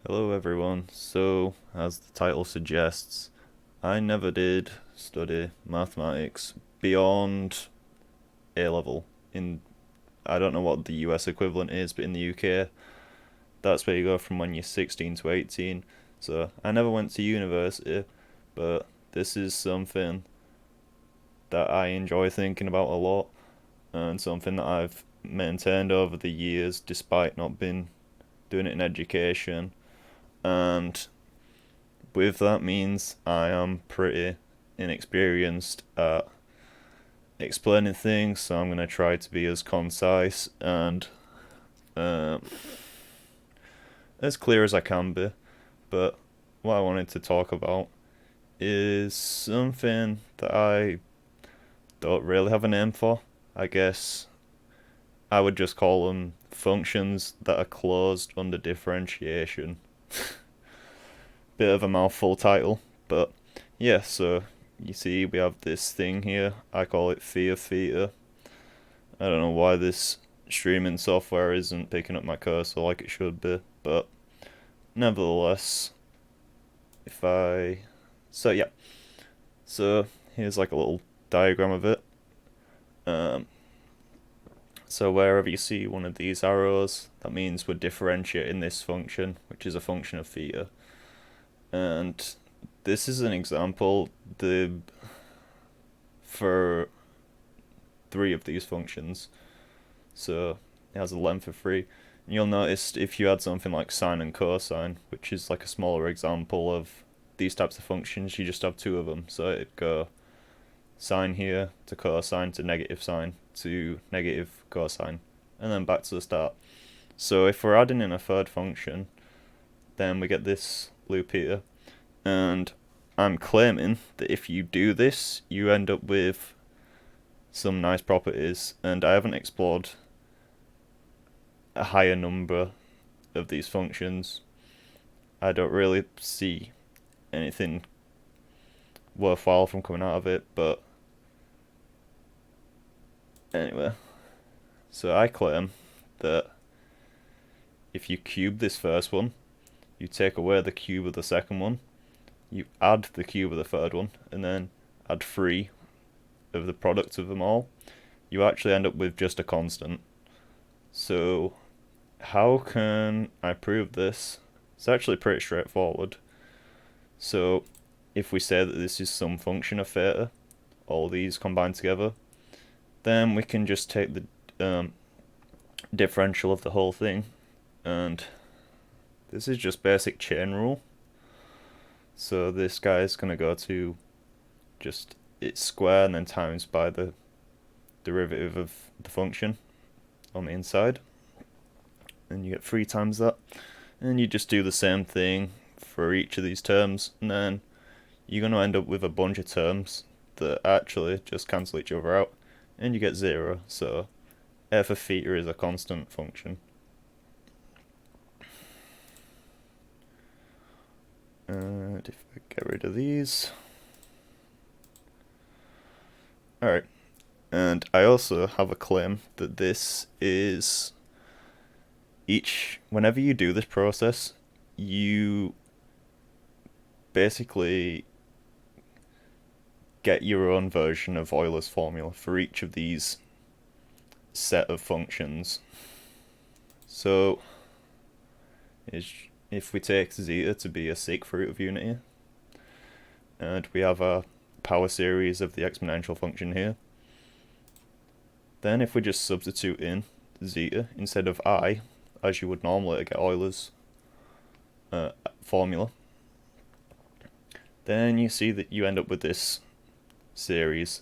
Hello everyone. So, as the title suggests, I never did study mathematics beyond A level. In I don't know what the US equivalent is, but in the UK, that's where you go from when you're 16 to 18. So, I never went to university, but this is something that I enjoy thinking about a lot and something that I've maintained over the years despite not been doing it in education. And with that means I am pretty inexperienced at explaining things, so I'm going to try to be as concise and um, as clear as I can be. But what I wanted to talk about is something that I don't really have a name for. I guess I would just call them functions that are closed under differentiation. Bit of a mouthful title, but yeah, so you see we have this thing here. I call it phi of theta. I don't know why this streaming software isn't picking up my cursor like it should be, but nevertheless, if I... So yeah, so here's like a little diagram of it. Um, so wherever you see one of these arrows, that means we're differentiating this function, which is a function of theta. And this is an example. For three of these functions, so it has a length of 3. And you'll notice if you had something like sine and cosine, which is like a smaller example of these types of functions, you just have two of them. So it'd go sine here to cosine to negative sine to negative cosine, and then back to the start. So if we're adding in a third function, then we get this loop here. And I'm claiming that if you do this, you end up with some nice properties, and I haven't explored a higher number of these functions. I don't really see anything worthwhile from coming out of it, but anyway. So I claim that if you cube this first one, you take away the cube of the second one, you add the cube of the third one, and then add 3 of the product of them all, you actually end up with just a constant. So how can I prove this? It's actually pretty straightforward. So if we say that this is some function of theta, all these combined together, then we can just take the differential of the whole thing, and this is just basic chain rule. So this guy is going to go to just its square and then times by the derivative of the function on the inside, and you get 3 times that. And you just do the same thing for each of these terms, and then you're going to end up with a bunch of terms that actually just cancel each other out, and you get 0. So f of theta is a constant function. And if I get rid of these... Alright, and I also have a claim that this is whenever you do this process, you basically get your own version of Euler's formula for each of these set of functions. So if we take zeta to be a sixth root of unity, and we have a power series of the exponential function here, then if we just substitute in zeta instead of I, as you would normally get Euler's formula, then you see that you end up with this series.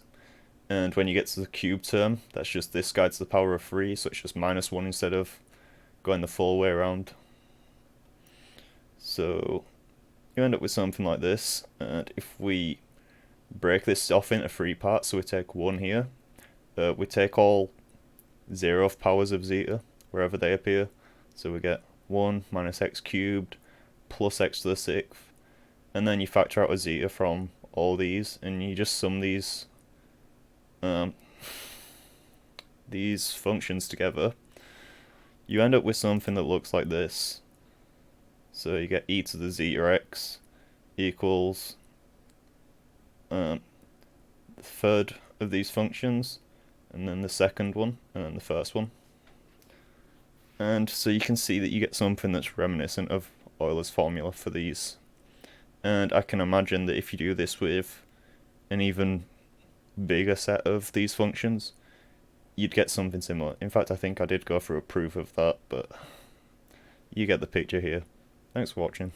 And when you get to the cube term, that's just this guy to the power of 3, so it's just -1 instead of going the full way around. So you end up with something like this, and if we break this off into 3 parts, so we take 1 here, we take all 0th powers of zeta wherever they appear, so we get 1 minus x cubed plus x to the 6th, and then you factor out a zeta from all these, and you just sum these functions together. You end up with something that looks like this. So you get e to the zeta x equals the third of these functions, and then the second one, and then the first one. And so you can see that you get something that's reminiscent of Euler's formula for these. And I can imagine that if you do this with an even bigger set of these functions, you'd get something similar. In fact, I think I did go through a proof of that, but you get the picture here. Thanks for watching.